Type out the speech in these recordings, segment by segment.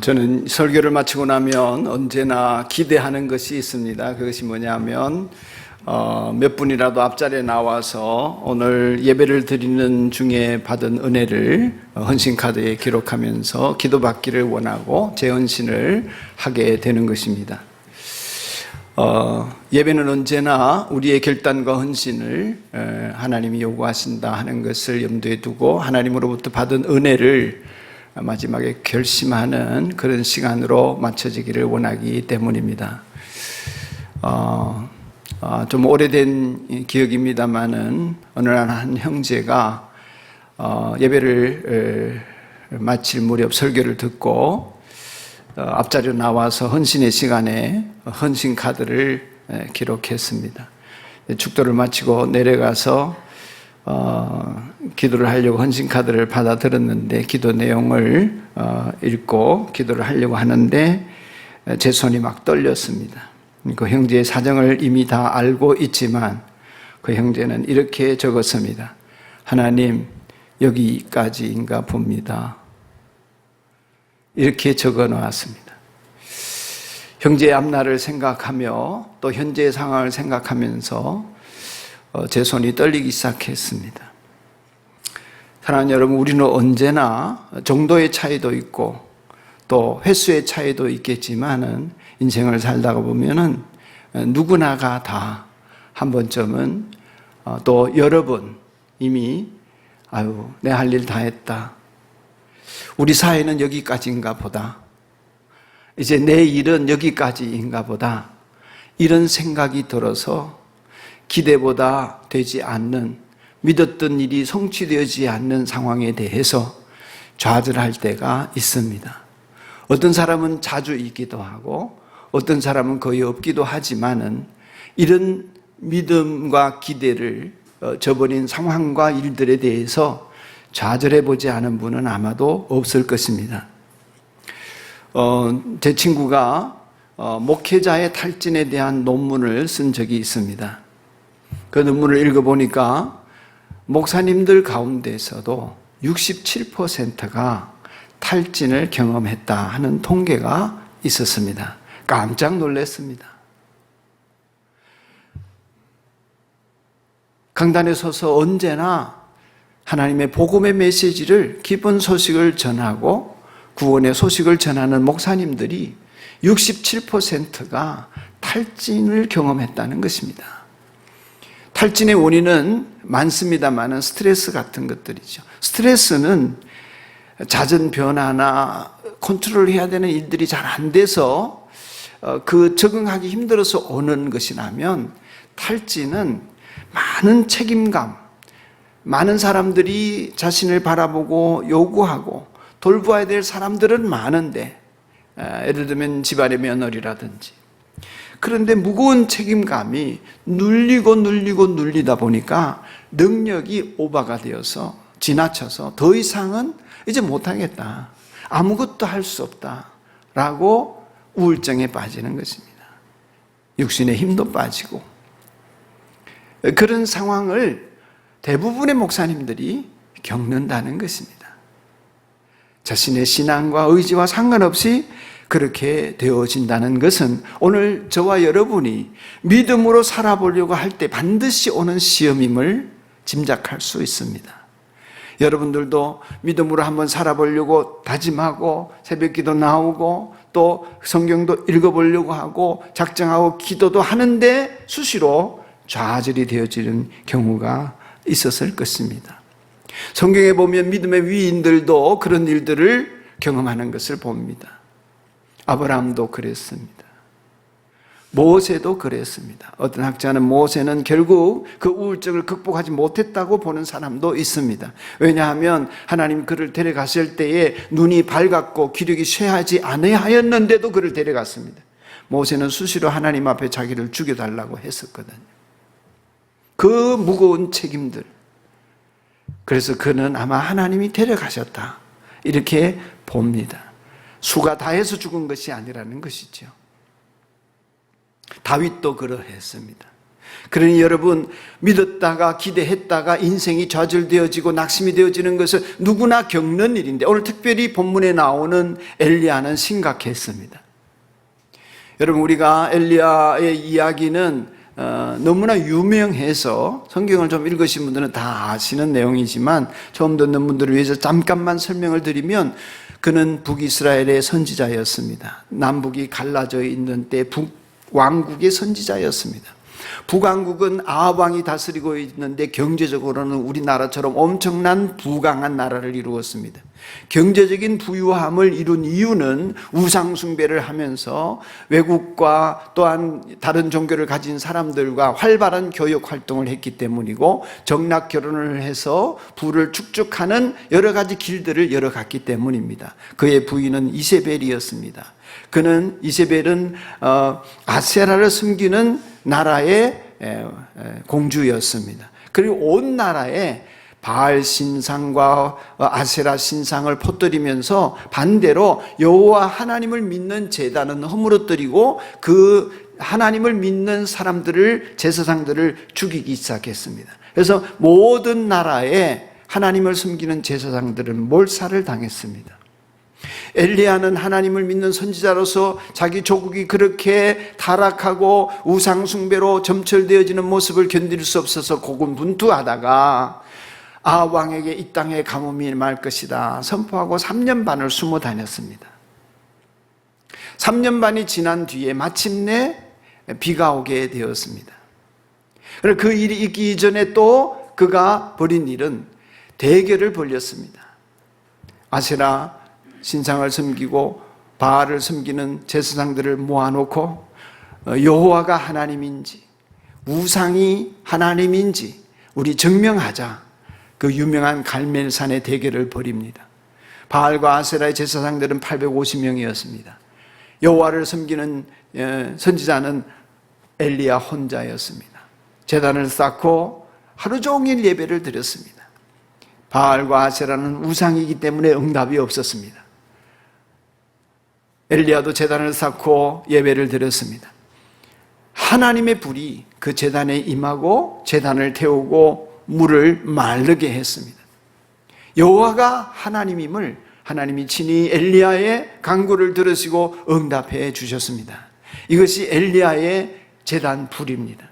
저는 설교를 마치고 나면 언제나 기대하는 것이 있습니다. 그것이 뭐냐면 몇 분이라도 앞자리에 나와서 오늘 예배를 드리는 중에 받은 은혜를 헌신카드에 기록하면서 기도받기를 원하고 제 헌신을 하게 되는 것입니다. 예배는 언제나 우리의 결단과 헌신을 하나님이 요구하신다 하는 것을 염두에 두고 하나님으로부터 받은 은혜를 마지막에 결심하는 그런 시간으로 맞춰지기를 원하기 때문입니다. 좀 오래된 기억입니다만은 어느 날 한 형제가 예배를 마칠 무렵 설교를 듣고 앞자리로 나와서 헌신의 시간에 헌신 카드를 기록했습니다. 축도를 마치고 내려가서 기도를 하려고 헌신 카드를 받아 들었는데 기도 내용을 읽고 기도를 하려고 하는데 제 손이 막 떨렸습니다. 그 형제의 사정을 이미 다 알고 있지만 그 형제는 이렇게 적었습니다. 하나님, 여기까지인가 봅니다. 이렇게 적어 놓았습니다. 형제의 앞날을 생각하며 또 현재의 상황을 생각하면서 제 손이 떨리기 시작했습니다. 사랑하는 여러분, 우리는 언제나 정도의 차이도 있고 또 횟수의 차이도 있겠지만은 인생을 살다가 보면은 누구나가 다 한 번쯤은 또 여러 번 이미 내 할 일 다 했다. 우리 사회는 여기까지인가 보다. 이제 내 일은 여기까지인가 보다. 이런 생각이 들어서 기대보다 되지 않는, 믿었던 일이 성취되지 않는 상황에 대해서 좌절할 때가 있습니다. 어떤 사람은 자주 있기도 하고 어떤 사람은 거의 없기도 하지만은 이런 믿음과 기대를 저버린 상황과 일들에 대해서 좌절해 보지 않은 분은 아마도 없을 것입니다. 제 친구가 목회자의 탈진에 대한 논문을 쓴 적이 있습니다. 그 논문을 읽어보니까 목사님들 가운데서도 67%가 탈진을 경험했다 하는 통계가 있었습니다. 깜짝 놀랐습니다. 강단에 서서 언제나 하나님의 복음의 메시지를, 기쁜 소식을 전하고 구원의 소식을 전하는 목사님들이 67%가 탈진을 경험했다는 것입니다. 탈진의 원인은 많습니다만 스트레스 같은 것들이죠. 스트레스는 잦은 변화나 컨트롤해야 되는 일들이 잘 안 돼서 적응하기 힘들어서 오는 것이라면 탈진은 많은 책임감, 많은 사람들이 자신을 바라보고 요구하고 돌보아야 될 사람들은 많은데, 예를 들면 집안의 며느리라든지, 그런데 무거운 책임감이 눌리다 보니까 능력이 오버가 되어서 지나쳐서 더 이상은 이제 못하겠다, 아무것도 할 수 없다라고 우울증에 빠지는 것입니다. 육신의 힘도 빠지고, 그런 상황을 대부분의 목사님들이 겪는다는 것입니다. 자신의 신앙과 의지와 상관없이 그렇게 되어진다는 것은 오늘 저와 여러분이 믿음으로 살아보려고 할 때 반드시 오는 시험임을 짐작할 수 있습니다. 여러분들도 믿음으로 한번 살아보려고 다짐하고 새벽기도 나오고 또 성경도 읽어보려고 하고 작정하고 기도도 하는데 수시로 좌절이 되어지는 경우가 있었을 것입니다. 성경에 보면 믿음의 위인들도 그런 일들을 경험하는 것을 봅니다. 아브라함도 그랬습니다. 모세도 그랬습니다. 어떤 학자는 모세는 결국 그 우울증을 극복하지 못했다고 보는 사람도 있습니다. 왜냐하면 하나님 그를 데려갔을 때에 눈이 밝았고 기력이 쇠하지 아니하였는데도 그를 데려갔습니다. 모세는 수시로 하나님 앞에 자기를 죽여달라고 했었거든요. 그 무거운 책임들, 그래서 그는 아마 하나님이 데려가셨다 이렇게 봅니다. 수가 다해서 죽은 것이 아니라는 것이죠. 다윗도 그러했습니다. 그러니 여러분, 믿었다가 기대했다가 인생이 좌절되어지고 낙심이 되어지는 것을 누구나 겪는 일인데, 오늘 특별히 본문에 나오는 엘리야는 심각했습니다. 여러분, 우리가 엘리야의 이야기는 너무나 유명해서 성경을 좀 읽으신 분들은 다 아시는 내용이지만 처음 듣는 분들을 위해서 잠깐만 설명을 드리면, 그는 북이스라엘의 선지자였습니다. 남북이 갈라져 있는 때 북왕국의 선지자였습니다. 북왕국은 아합 왕이 다스리고 있는데 경제적으로는 우리나라처럼 엄청난 부강한 나라를 이루었습니다. 경제적인 부유함을 이룬 이유는 우상 숭배를 하면서 외국과 또한 다른 종교를 가진 사람들과 활발한 교역 활동을 했기 때문이고, 정락 결혼을 해서 부를 축적하는 여러 가지 길들을 열어갔기 때문입니다. 그의 부인은 이세벨이었습니다. 이세벨은 아세라를 숨기는 나라의 공주였습니다. 그리고 온 나라에 바알 신상과 아세라 신상을 퍼뜨리면서 반대로 여호와 하나님을 믿는 제단은 허물어뜨리고 그 하나님을 믿는 사람들을, 제사장들을 죽이기 시작했습니다. 그래서 모든 나라에 하나님을 숨기는 제사장들은 몰살을 당했습니다. 엘리야는 하나님을 믿는 선지자로서 자기 조국이 그렇게 타락하고 우상숭배로 점철되어지는 모습을 견딜 수 없어서 고군분투하다가 아합 왕에게 이 땅에 가뭄이 임할 것이다 선포하고 3년 반을 숨어 다녔습니다. 3년 반이 지난 뒤에 마침내 비가 오게 되었습니다. 그리고 그 일이 있기 이전에 또 그가 벌인 일은 대결을 벌였습니다. 아세라 신상을 섬기고 바알을 섬기는 제사장들을 모아놓고 여호와가 하나님인지 우상이 하나님인지 우리 증명하자, 그 유명한 갈멜산의 대결을 벌입니다. 바알과 아세라의 제사장들은 850명이었습니다. 여호와를 섬기는 선지자는 엘리야 혼자였습니다. 제단을 쌓고 하루 종일 예배를 드렸습니다. 바알과 아세라는 우상이기 때문에 응답이 없었습니다. 엘리야도 제단을 쌓고 예배를 드렸습니다. 하나님의 불이 그 제단에 임하고 제단을 태우고 물을 마르게 했습니다. 여호와가 하나님임을 하나님이 친히 엘리야의 간구를 들으시고 응답해 주셨습니다. 이것이 엘리야의 제단 불입니다.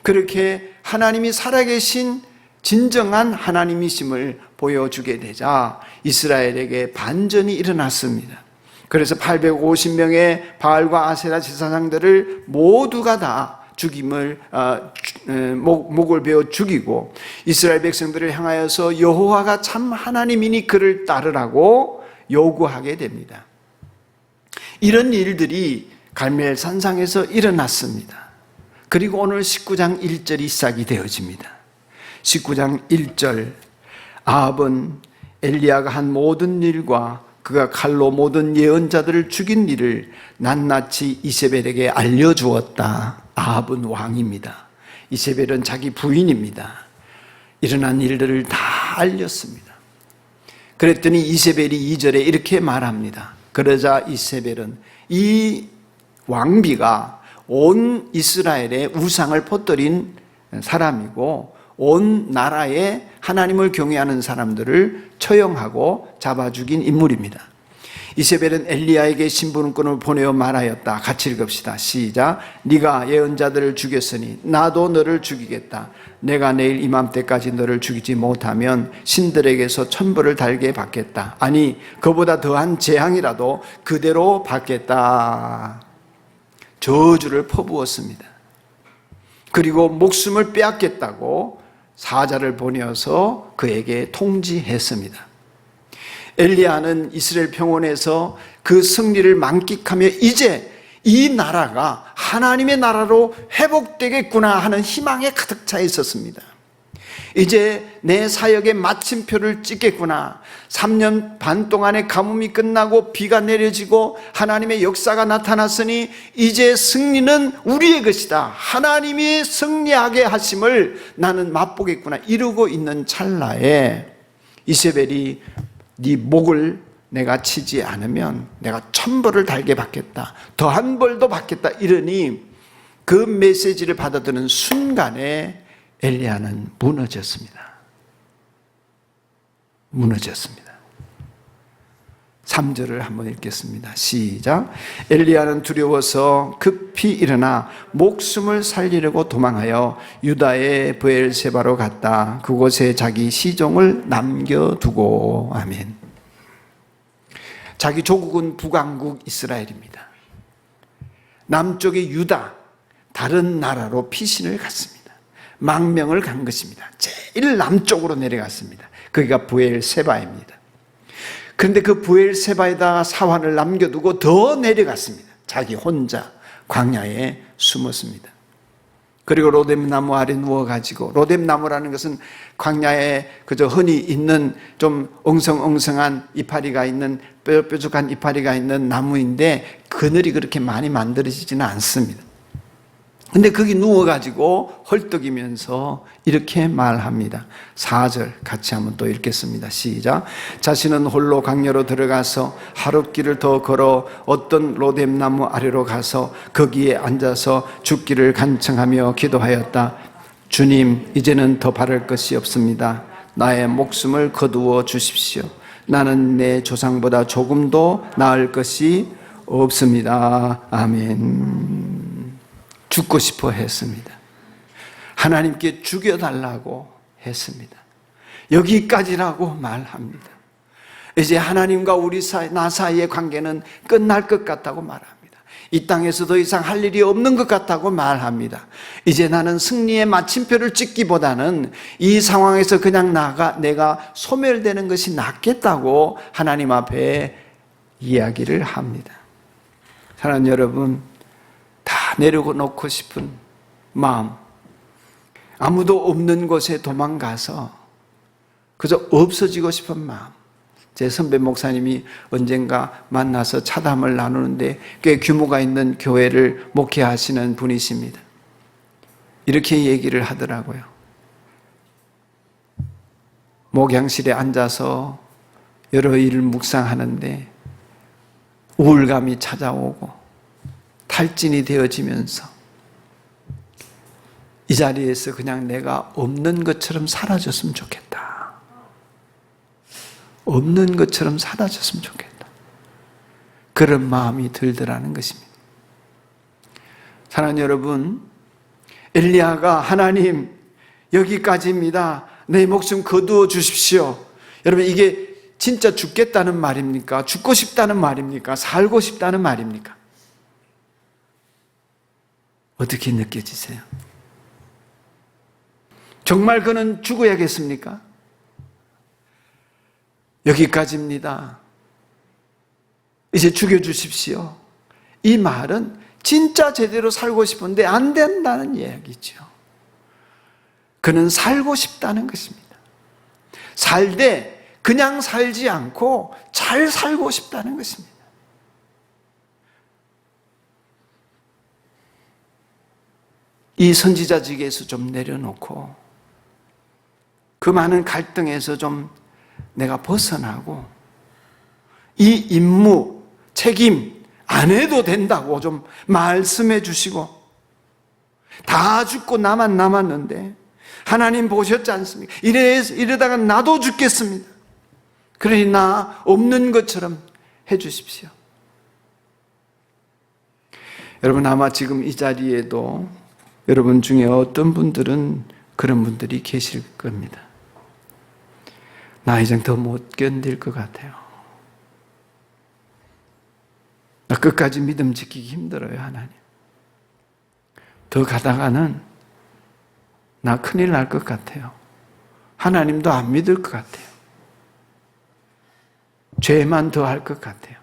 그렇게 하나님이 살아계신 진정한 하나님이심을 보여주게 되자 이스라엘에게 반전이 일어났습니다. 그래서 850명의 바알과 아세라 제사장들을 모두가 다 목을 베어 죽이고 이스라엘 백성들을 향하여서 여호와가 참 하나님이니 그를 따르라고 요구하게 됩니다. 이런 일들이 갈멜 산상에서 일어났습니다. 그리고 오늘 19장 1절이 시작이 되어집니다. 19장 1절, 아합은 엘리야가 한 모든 일과 그가 칼로 모든 예언자들을 죽인 일을 낱낱이 이세벨에게 알려주었다. 아합은 왕입니다. 이세벨은 자기 부인입니다. 일어난 일들을 다 알렸습니다. 그랬더니 이세벨이 2절에 이렇게 말합니다. 그러자 이세벨은 이 왕비가 온 이스라엘에 우상을 퍼뜨린 사람이고 온 나라에 하나님을 경외하는 사람들을 처형하고 잡아 죽인 인물입니다. 이세벨은 엘리야에게 신분권을 보내어 말하였다. 같이 읽읍시다. 시작. 네가 예언자들을 죽였으니 나도 너를 죽이겠다. 내가 내일 이맘때까지 너를 죽이지 못하면 신들에게서 천벌을 달게 받겠다. 아니 그보다 더한 재앙이라도 그대로 받겠다. 저주를 퍼부었습니다. 그리고 목숨을 빼앗겠다고 사자를 보내어서 그에게 통지했습니다. 엘리야는 이스라엘 평원에서 그 승리를 만끽하며 이제 이 나라가 하나님의 나라로 회복되겠구나 하는 희망에 가득 차 있었습니다. 이제 내 사역의 마침표를 찍겠구나. 3년 반 동안의 가뭄이 끝나고 비가 내려지고 하나님의 역사가 나타났으니 이제 승리는 우리의 것이다. 하나님이 승리하게 하심을 나는 맛보겠구나. 이러고 있는 찰나에 이세벨이 네 목을 내가 치지 않으면 내가 천벌을 달게 받겠다. 더한 벌도 받겠다. 이러니 그 메시지를 받아들은 순간에 엘리야는 무너졌습니다. 무너졌습니다. 3절을 한번 읽겠습니다. 시작. 엘리야는 두려워서 급히 일어나 목숨을 살리려고 도망하여 유다의 브엘세바로 갔다. 그곳에 자기 시종을 남겨두고. 아멘. 자기 조국은 북왕국 이스라엘입니다. 남쪽의 유다, 다른 나라로 피신을 갔습니다. 망명을 간 것입니다. 제일 남쪽으로 내려갔습니다. 거기가 브엘세바입니다. 그런데 그 브엘세바에다가 사환을 남겨두고 더 내려갔습니다. 자기 혼자 광야에 숨었습니다. 그리고 로뎀나무 아래 누워가지고, 로뎀나무라는 것은 광야에 그저 흔히 있는 좀 엉성엉성한 이파리가 있는, 뾰족한 이파리가 있는 나무인데 그늘이 그렇게 많이 만들어지지는 않습니다. 근데 거기 누워가지고 헐떡이면서 이렇게 말합니다. 4절 같이 한번 또 읽겠습니다. 시작. 자신은 홀로 광야로 들어가서 하룻길을 더 걸어 어떤 로뎀나무 아래로 가서 거기에 앉아서 죽기를 간청하며 기도하였다. 주님, 이제는 더 바랄 것이 없습니다. 나의 목숨을 거두어 주십시오. 나는 내 조상보다 조금도 나을 것이 없습니다. 아멘. 죽고 싶어 했습니다. 하나님께 죽여달라고 했습니다. 여기까지라고 말합니다. 이제 하나님과 우리 사이, 나 사이의 관계는 끝날 것 같다고 말합니다. 이 땅에서 더 이상 할 일이 없는 것 같다고 말합니다. 이제 나는 승리의 마침표를 찍기보다는 이 상황에서 그냥 내가 소멸되는 것이 낫겠다고 하나님 앞에 이야기를 합니다. 사랑하는 여러분, 다 내려놓고 싶은 마음, 아무도 없는 곳에 도망가서 그저 없어지고 싶은 마음. 제 선배 목사님이 언젠가 만나서 차담을 나누는데 꽤 규모가 있는 교회를 목회하시는 분이십니다. 이렇게 얘기를 하더라고요. 목양실에 앉아서 여러 일을 묵상하는데 우울감이 찾아오고 탈진이 되어지면서 이 자리에서 그냥 내가 없는 것처럼 사라졌으면 좋겠다. 없는 것처럼 사라졌으면 좋겠다. 그런 마음이 들더라는 것입니다. 사랑하는 여러분, 엘리야가 하나님 여기까지입니다. 내 목숨 거두어 주십시오. 여러분, 이게 진짜 죽겠다는 말입니까? 죽고 싶다는 말입니까? 살고 싶다는 말입니까? 어떻게 느껴지세요? 정말 그는 죽어야겠습니까? 여기까지입니다. 이제 죽여주십시오. 이 말은 진짜 제대로 살고 싶은데 안 된다는 이야기죠. 그는 살고 싶다는 것입니다. 살되 그냥 살지 않고 잘 살고 싶다는 것입니다. 이 선지자직에서 좀 내려놓고 그 많은 갈등에서 좀 내가 벗어나고 이 임무, 책임 안 해도 된다고 좀 말씀해 주시고, 다 죽고 나만 남았는데 하나님 보셨지 않습니까? 이러다가 나도 죽겠습니다. 그러니 나 없는 것처럼 해 주십시오. 여러분, 아마 지금 이 자리에도 여러분 중에 어떤 분들은 그런 분들이 계실 겁니다. 나 이제 더 못 견딜 것 같아요. 나 끝까지 믿음 지키기 힘들어요, 하나님. 더 가다가는 나 큰일 날 것 같아요. 하나님도 안 믿을 것 같아요. 죄만 더 할 것 같아요.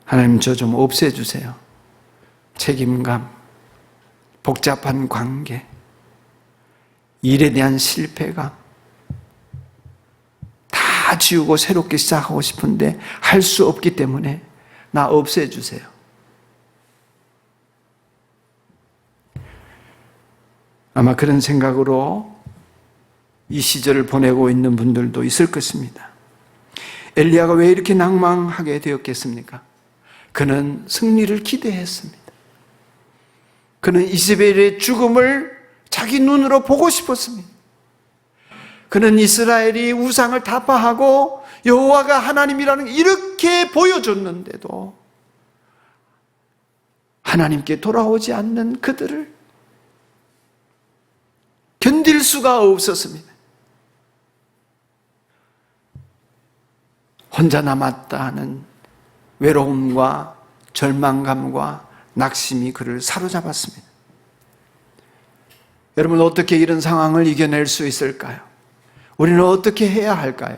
하나님, 저 좀 없애주세요. 책임감, 복잡한 관계, 일에 대한 실패감 다 지우고 새롭게 시작하고 싶은데 할 수 없기 때문에 나 없애주세요. 아마 그런 생각으로 이 시절을 보내고 있는 분들도 있을 것입니다. 엘리야가 왜 이렇게 낭망하게 되었겠습니까? 그는 승리를 기대했습니다. 그는 이세벨의 죽음을 자기 눈으로 보고 싶었습니다. 그는 이스라엘이 우상을 타파하고 여호와가 하나님이라는 걸 이렇게 보여줬는데도 하나님께 돌아오지 않는 그들을 견딜 수가 없었습니다. 혼자 남았다 하는 외로움과 절망감과 낙심이 그를 사로잡았습니다. 여러분, 어떻게 이런 상황을 이겨낼 수 있을까요? 우리는 어떻게 해야 할까요?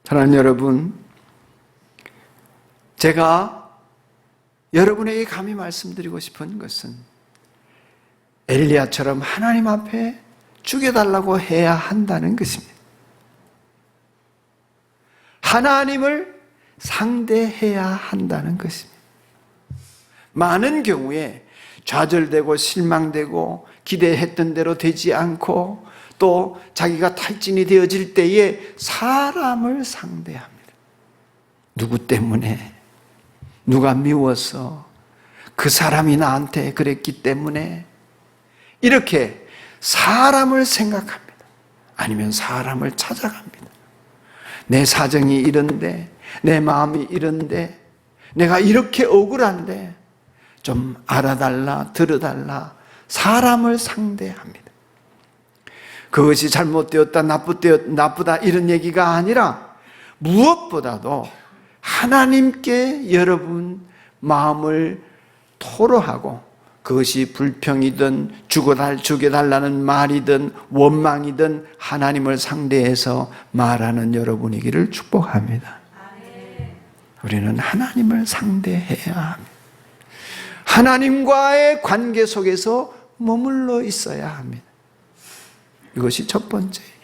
사랑하는 여러분, 제가 여러분에게 감히 말씀드리고 싶은 것은 엘리야처럼 하나님 앞에 죽여달라고 해야 한다는 것입니다. 하나님을 상대해야 한다는 것입니다. 많은 경우에 좌절되고 실망되고 기대했던 대로 되지 않고 또 자기가 탈진이 되어질 때에 사람을 상대합니다. 누구 때문에, 누가 미워서, 그 사람이 나한테 그랬기 때문에 이렇게 사람을 생각합니다. 아니면 사람을 찾아갑니다. 내 사정이 이런데, 내 마음이 이런데, 내가 이렇게 억울한데 좀 알아달라, 들어달라, 사람을 상대합니다. 그것이 잘못되었다, 나쁘다 이런 얘기가 아니라 무엇보다도 하나님께 여러분 마음을 토로하고 그것이 불평이든 죽여달라는 말이든 원망이든 하나님을 상대해서 말하는 여러분이기를 축복합니다. 우리는 하나님을 상대해야 합니다. 하나님과의 관계 속에서 머물러 있어야 합니다. 이것이 첫 번째입니다.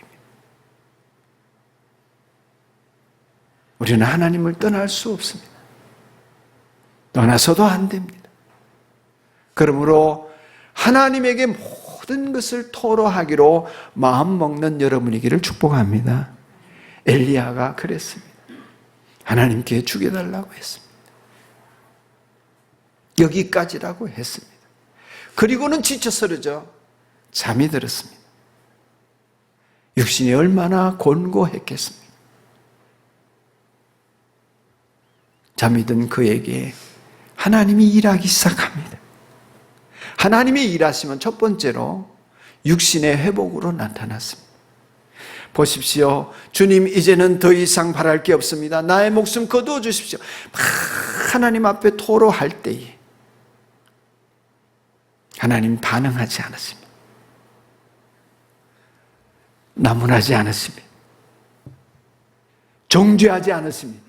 우리는 하나님을 떠날 수 없습니다. 떠나서도 안 됩니다. 그러므로 하나님에게 모든 것을 토로하기로 마음먹는 여러분이기를 축복합니다. 엘리야가 그랬습니다. 하나님께 죽여달라고 했습니다. 여기까지라고 했습니다. 그리고는 지쳐 쓰러져 잠이 들었습니다. 육신이 얼마나 곤고했겠습니까? 잠이 든 그에게 하나님이 일하기 시작합니다. 하나님이 일하시면 첫 번째로 육신의 회복으로 나타났습니다. 보십시오. 주님, 이제는 더 이상 바랄 게 없습니다. 나의 목숨 거두어 주십시오. 하나님 앞에 토로할 때에 하나님 반응하지 않았습니다. 나무라지 않았습니다. 정죄하지 않았습니다.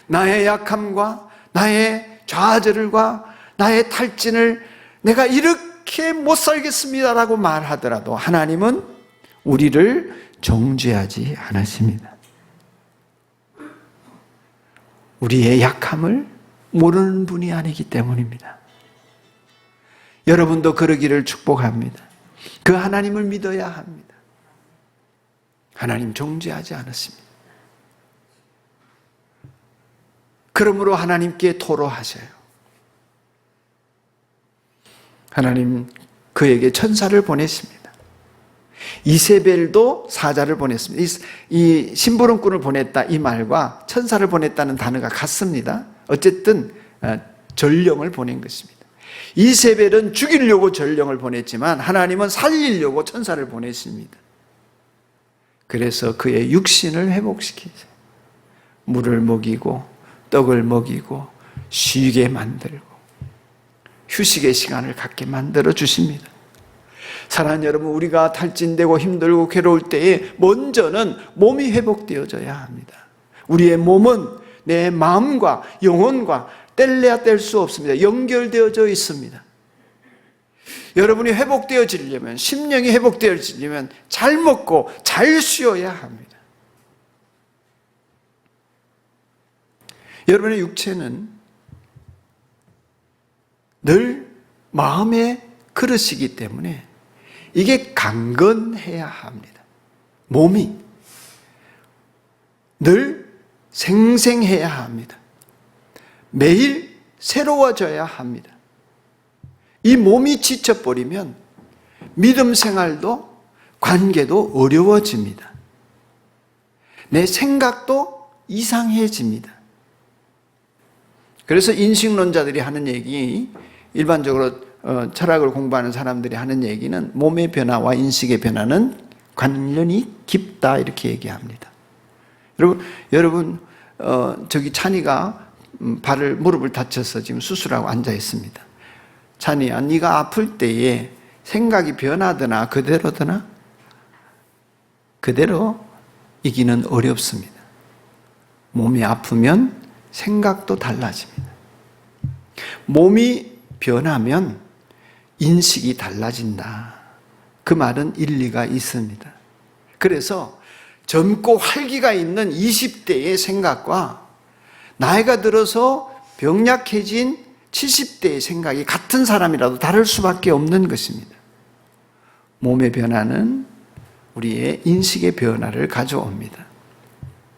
나의 약함과 나의 좌절과 나의 탈진을 내가 이렇게 못 살겠습니다라고 말하더라도 하나님은 우리를 정죄하지 않으십니다. 우리의 약함을 모르는 분이 아니기 때문입니다. 여러분도 그러기를 축복합니다. 그 하나님을 믿어야 합니다. 하나님 정죄하지 않으십니다. 그러므로 하나님께 토로하셔요. 하나님 그에게 천사를 보내십니다. 이세벨도 사자를 보냈습니다. 이 심부름꾼을 보냈다 이 말과 천사를 보냈다는 단어가 같습니다. 어쨌든 전령을 보낸 것입니다. 이세벨은 죽이려고 전령을 보냈지만 하나님은 살리려고 천사를 보내십니다. 그래서 그의 육신을 회복시키죠. 물을 먹이고 떡을 먹이고 쉬게 만들고 휴식의 시간을 갖게 만들어 주십니다. 사랑하는 여러분, 우리가 탈진되고 힘들고 괴로울 때에 먼저는 몸이 회복되어져야 합니다. 우리의 몸은 내 마음과 영혼과 뗄래야 뗄 수 없습니다. 연결되어져 있습니다. 여러분이 회복되어지려면, 심령이 회복되어지려면 잘 먹고 잘 쉬어야 합니다. 여러분의 육체는 늘 마음의 그릇이기 때문에 이게 강건해야 합니다. 몸이 늘 생생해야 합니다. 매일 새로워져야 합니다. 이 몸이 지쳐버리면 믿음 생활도 관계도 어려워집니다. 내 생각도 이상해집니다. 그래서 인식론자들이 하는 얘기, 일반적으로 철학을 공부하는 사람들이 하는 얘기는 몸의 변화와 인식의 변화는 관련이 깊다 이렇게 얘기합니다. 여러분 저기 찬이가 무릎을 다쳐서 지금 수술하고 앉아 있습니다. 찬이야, 네가 아플 때에 생각이 변하거나 그대로더나? 그대로 이기는 어렵습니다. 몸이 아프면 생각도 달라집니다. 몸이 변하면 인식이 달라진다. 그 말은 일리가 있습니다. 그래서 젊고 활기가 있는 20대의 생각과 나이가 들어서 병약해진 70대의 생각이 같은 사람이라도 다를 수밖에 없는 것입니다. 몸의 변화는 우리의 인식의 변화를 가져옵니다.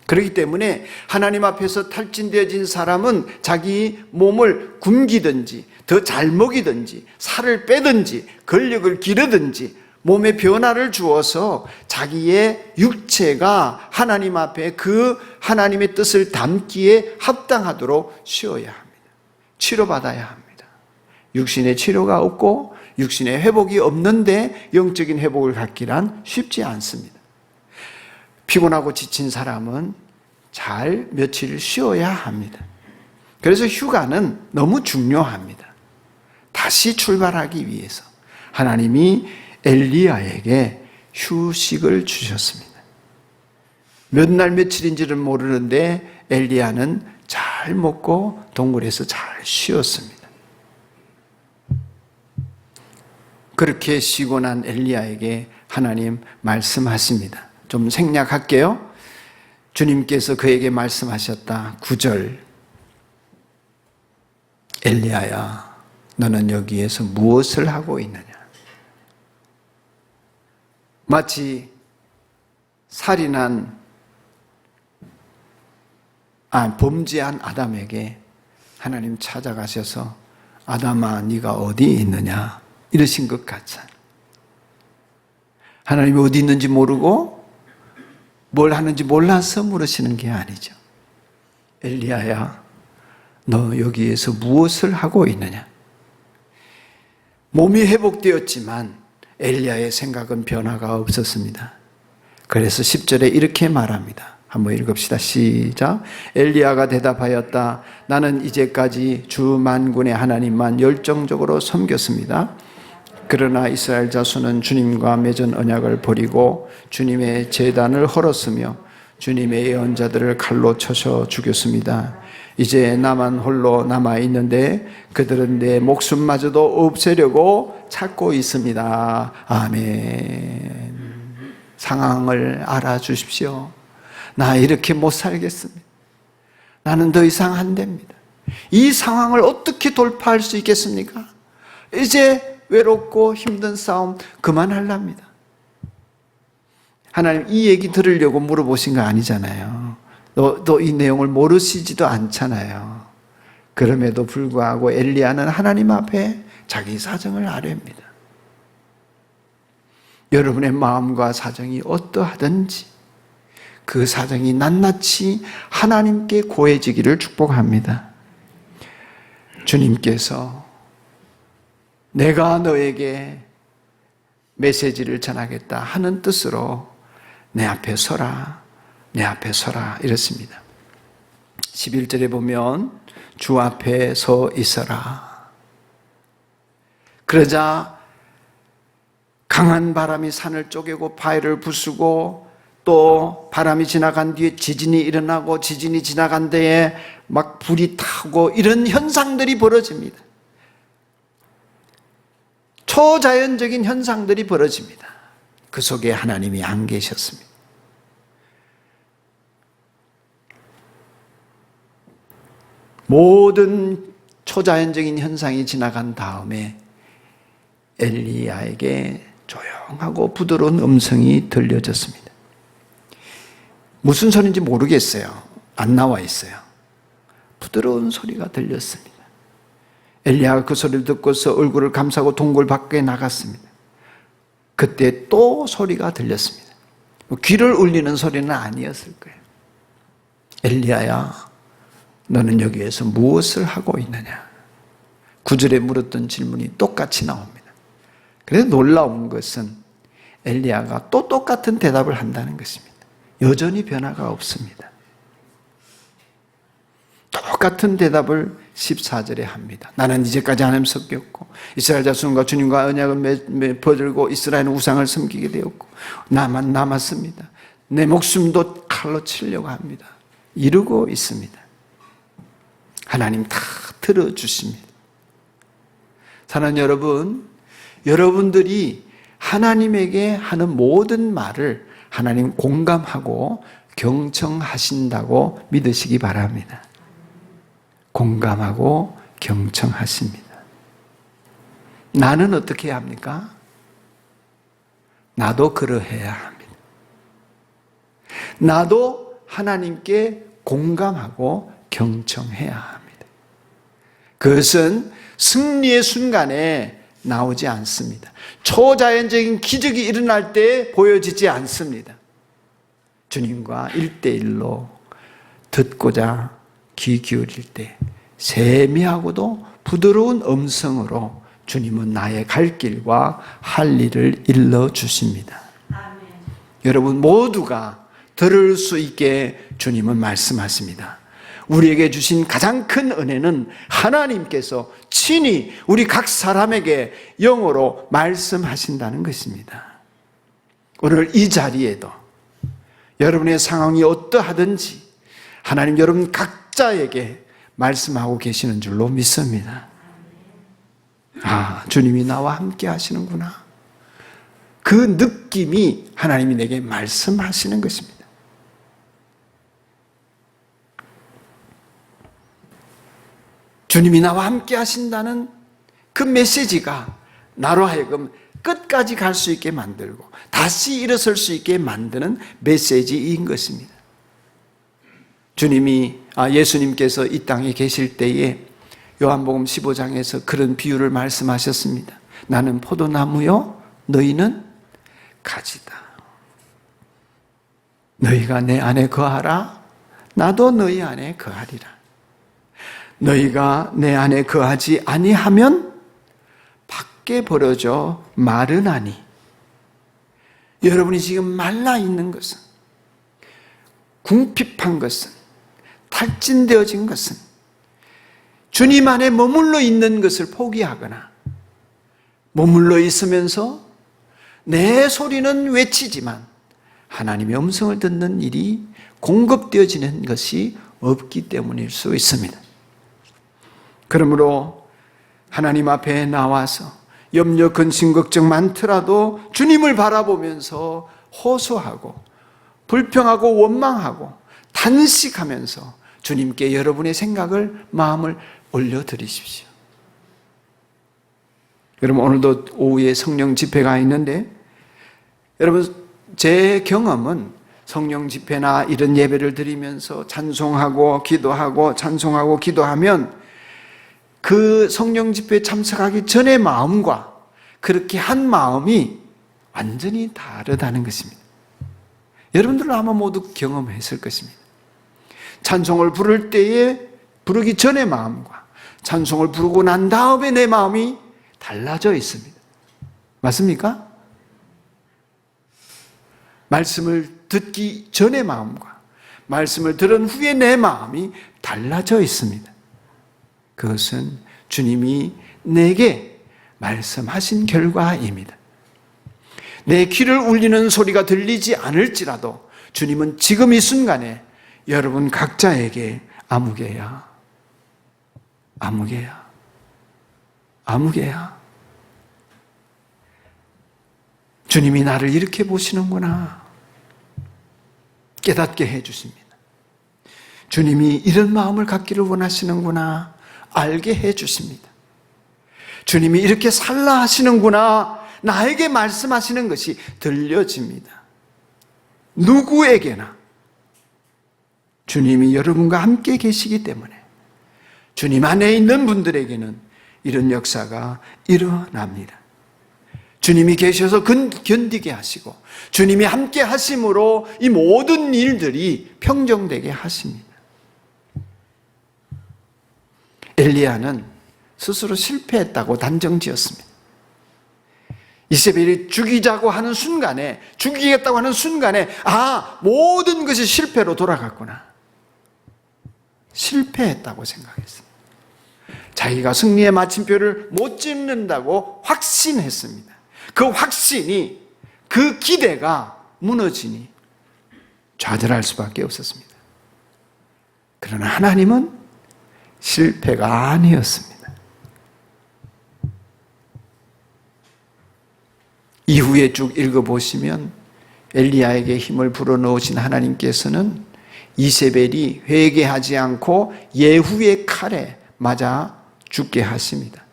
그렇기 때문에 하나님 앞에서 탈진되어진 사람은 자기 몸을 굶기든지 더 잘 먹이든지 살을 빼든지 근력을 기르든지 몸에 변화를 주어서 자기의 육체가 하나님 앞에 그 하나님의 뜻을 담기에 합당하도록 쉬어야 합니다. 치료받아야 합니다. 육신의 치료가 없고 육신의 회복이 없는데 영적인 회복을 갖기란 쉽지 않습니다. 피곤하고 지친 사람은 잘 며칠 쉬어야 합니다. 그래서 휴가는 너무 중요합니다. 다시 출발하기 위해서 하나님이 엘리야에게 휴식을 주셨습니다. 몇 날 며칠인지를 모르는데 엘리야는 잘 먹고 동굴에서 잘 쉬었습니다. 그렇게 쉬고 난 엘리야에게 하나님 말씀하십니다. 좀 생략할게요. 주님께서 그에게 말씀하셨다. 9절. 엘리야야, 너는 여기에서 무엇을 하고 있느냐? 마치 범죄한 아담에게 하나님 찾아가셔서 아담아, 네가 어디 있느냐? 이러신 것 같잖아요. 하나님이 어디 있는지 모르고 뭘 하는지 몰라서 물으시는 게 아니죠. 엘리야야, 너 여기에서 무엇을 하고 있느냐? 몸이 회복되었지만 엘리야의 생각은 변화가 없었습니다. 그래서 10절에 이렇게 말합니다. 한번 읽읍시다. 시작. 엘리야가 대답하였다. 나는 이제까지 주 만군의 하나님만 열정적으로 섬겼습니다. 그러나 이스라엘 자손은 주님과 맺은 언약을 버리고 주님의 제단을 헐었으며 주님의 예언자들을 칼로 쳐서 죽였습니다. 이제 나만 홀로 남아있는데 그들은 내 목숨마저도 없애려고 찾고 있습니다. 아멘. 상황을 알아주십시오. 나 이렇게 못 살겠습니다. 나는 더 이상 안 됩니다. 이 상황을 어떻게 돌파할 수 있겠습니까? 이제 외롭고 힘든 싸움 그만하랍니다. 하나님 이 얘기 들으려고 물어보신 거 아니잖아요. 또 이 내용을 모르시지도 않잖아요. 그럼에도 불구하고 엘리야는 하나님 앞에 자기 사정을 아뢰입니다. 여러분의 마음과 사정이 어떠하든지 그 사정이 낱낱이 하나님께 고해지기를 축복합니다. 주님께서 내가 너에게 메시지를 전하겠다 하는 뜻으로 내 앞에 서라, 내 앞에 서라 이렇습니다. 11절에 보면 주 앞에 서 있어라. 그러자 강한 바람이 산을 쪼개고 바위를 부수고 또 바람이 지나간 뒤에 지진이 일어나고 지진이 지나간 데에 막 불이 타고 이런 현상들이 벌어집니다. 초자연적인 현상들이 벌어집니다. 그 속에 하나님이 안 계셨습니다. 모든 초자연적인 현상이 지나간 다음에 엘리야에게 조용하고 부드러운 음성이 들려졌습니다. 무슨 소리인지 모르겠어요. 안 나와 있어요. 부드러운 소리가 들렸습니다. 엘리야가 그 소리를 듣고서 얼굴을 감싸고 동굴 밖에 나갔습니다. 그때 또 소리가 들렸습니다. 귀를 울리는 소리는 아니었을 거예요. 엘리야야, 너는 여기에서 무엇을 하고 있느냐? 9절에 물었던 질문이 똑같이 나옵니다. 그래서 놀라운 것은 엘리야가 또 똑같은 대답을 한다는 것입니다. 여전히 변화가 없습니다. 똑같은 대답을 14절에 합니다. 나는 이제까지 하나님 섞였고 이스라엘 자손과 주님과 언약을 버들고 이스라엘은 우상을 섬기게 되었고 나만 남았습니다. 내 목숨도 칼로 치려고 합니다. 이러고 있습니다. 하나님 다 들어주십니다. 사랑하는 여러분, 여러분들이 하나님에게 하는 모든 말을 하나님 공감하고 경청하신다고 믿으시기 바랍니다. 공감하고 경청하십니다. 나는 어떻게 해야 합니까? 나도 그러해야 합니다. 나도 하나님께 공감하고 경청해야 합니다. 그것은 승리의 순간에 나오지 않습니다. 초자연적인 기적이 일어날 때 보여지지 않습니다. 주님과 1대1로 듣고자 귀 기울일 때 세미하고도 부드러운 음성으로 주님은 나의 갈 길과 할 일을 일러주십니다. 아멘. 여러분 모두가 들을 수 있게 주님은 말씀하십니다. 우리에게 주신 가장 큰 은혜는 하나님께서 친히 우리 각 사람에게 영어로 말씀하신다는 것입니다. 오늘 이 자리에도 여러분의 상황이 어떠하든지 하나님 여러분 각자에게 말씀하고 계시는 줄로 믿습니다. 아, 주님이 나와 함께 하시는구나. 그 느낌이 하나님이 내게 말씀하시는 것입니다. 주님이 나와 함께 하신다는 그 메시지가 나로 하여금 끝까지 갈 수 있게 만들고 다시 일어설 수 있게 만드는 메시지인 것입니다. 예수님께서 이 땅에 계실 때에 요한복음 15장에서 그런 비유를 말씀하셨습니다. 나는 포도나무요, 너희는 가지다. 너희가 내 안에 거하라, 나도 너희 안에 거하리라. 너희가 내 안에 거하지 아니하면 밖에 벌어져 마르나니. 여러분이 지금 말라 있는 것은, 궁핍한 것은, 탈진되어진 것은 주님 안에 머물러 있는 것을 포기하거나 머물러 있으면서 내 소리는 외치지만 하나님의 음성을 듣는 일이 공급되어지는 것이 없기 때문일 수 있습니다. 그러므로 하나님 앞에 나와서 염려, 근심, 걱정 많더라도 주님을 바라보면서 호소하고 불평하고 원망하고 탄식하면서 주님께 여러분의 생각을, 마음을 올려드리십시오. 여러분 오늘도 오후에 성령 집회가 있는데 여러분 제 경험은 성령 집회나 이런 예배를 드리면서 찬송하고 기도하고 찬송하고 기도하면 그 성령 집회에 참석하기 전의 마음과 그렇게 한 마음이 완전히 다르다는 것입니다. 여러분들은 아마 모두 경험했을 것입니다. 찬송을 부를 때에 부르기 전의 마음과 찬송을 부르고 난 다음에 내 마음이 달라져 있습니다. 맞습니까? 말씀을 듣기 전의 마음과 말씀을 들은 후에 내 마음이 달라져 있습니다. 그것은 주님이 내게 말씀하신 결과입니다. 내 귀를 울리는 소리가 들리지 않을지라도 주님은 지금 이 순간에 여러분 각자에게 아무개야, 아무개야, 아무개야. 주님이 나를 이렇게 보시는구나 깨닫게 해주십니다. 주님이 이런 마음을 갖기를 원하시는구나 알게 해주십니다. 주님이 이렇게 살라 하시는구나 나에게 말씀하시는 것이 들려집니다. 누구에게나 주님이 여러분과 함께 계시기 때문에 주님 안에 있는 분들에게는 이런 역사가 일어납니다. 주님이 계셔서 견디게 하시고 주님이 함께 하심으로 이 모든 일들이 평정되게 하십니다. 엘리야는 스스로 실패했다고 단정지었습니다. 이세벨이 죽이겠다고 하는 순간에 모든 것이 실패로 돌아갔구나. 실패했다고 생각했습니다. 자기가 승리의 마침표를 못 찍는다고 확신했습니다. 그 확신이, 그 기대가 무너지니 좌절할 수밖에 없었습니다. 그러나 하나님은 실패가 아니었습니다. 이후에 쭉 읽어보시면 엘리야에게 힘을 불어넣으신 하나님께서는 이세벨이 회개하지 않고 예후의 칼에 맞아 죽게 하십니다.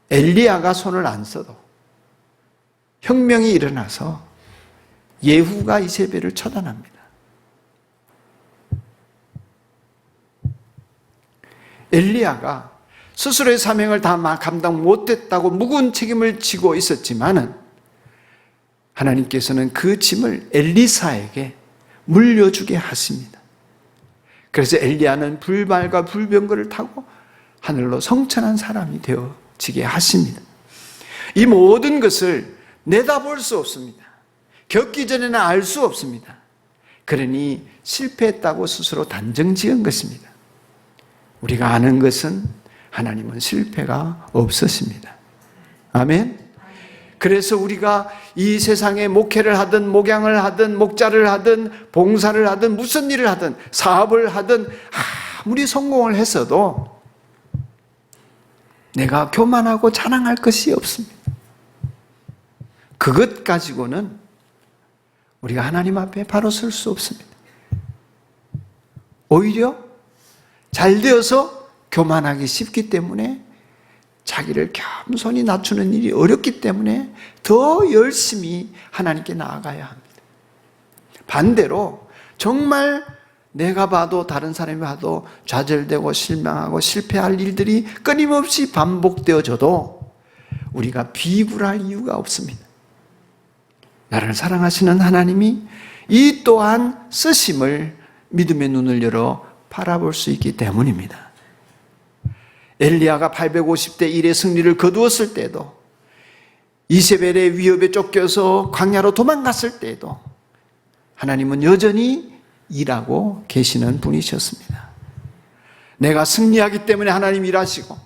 엘리야가 손을 안 써도 혁명이 일어나서 예후가 이세벨을 처단합니다. 엘리야가 스스로의 사명을 다 감당 못했다고 무거운 책임을 지고 있었지만은 하나님께서는 그 짐을 엘리사에게 물려주게 하십니다. 그래서 엘리야는 불발과 불병거를 타고 하늘로 성천한 사람이 되어지게 하십니다. 이 모든 것을 내다볼 수 없습니다. 겪기 전에는 알 수 없습니다. 그러니 실패했다고 스스로 단정지은 것입니다. 우리가 아는 것은 하나님은 실패가 없으십니다. 아멘. 그래서 우리가 이 세상에 목회를 하든 목양을 하든 목자를 하든 봉사를 하든 무슨 일을 하든 사업을 하든 아무리 성공을 했어도 내가 교만하고 자랑할 것이 없습니다. 그것 가지고는 우리가 하나님 앞에 바로 설 수 없습니다. 오히려 잘 되어서 교만하기 쉽기 때문에 자기를 겸손히 낮추는 일이 어렵기 때문에 더 열심히 하나님께 나아가야 합니다. 반대로 정말 내가 봐도 다른 사람이 봐도 좌절되고 실망하고 실패할 일들이 끊임없이 반복되어져도 우리가 비굴할 이유가 없습니다. 나를 사랑하시는 하나님이 이 또한 쓰심을 믿음의 눈을 열어 바라볼 수 있기 때문입니다. 엘리야가 850대 1의 승리를 거두었을 때도, 이세벨의 위협에 쫓겨서 광야로 도망갔을 때도 하나님은 여전히 일하고 계시는 분이셨습니다. 내가 승리하기 때문에 하나님 일하시고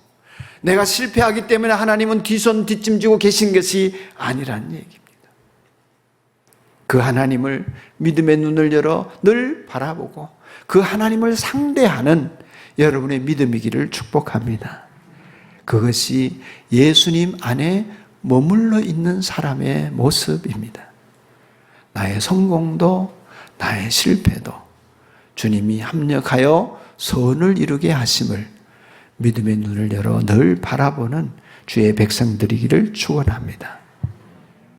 내가 실패하기 때문에 하나님은 뒤손 뒷짐지고 계신 것이 아니란 얘기입니다. 그 하나님을 믿음의 눈을 열어 늘 바라보고 그 하나님을 상대하는 여러분의 믿음이기를 축복합니다. 그것이 예수님 안에 머물러 있는 사람의 모습입니다. 나의 성공도 나의 실패도 주님이 합력하여 선을 이루게 하심을 믿음의 눈을 열어 늘 바라보는 주의 백성들이기를 축원합니다.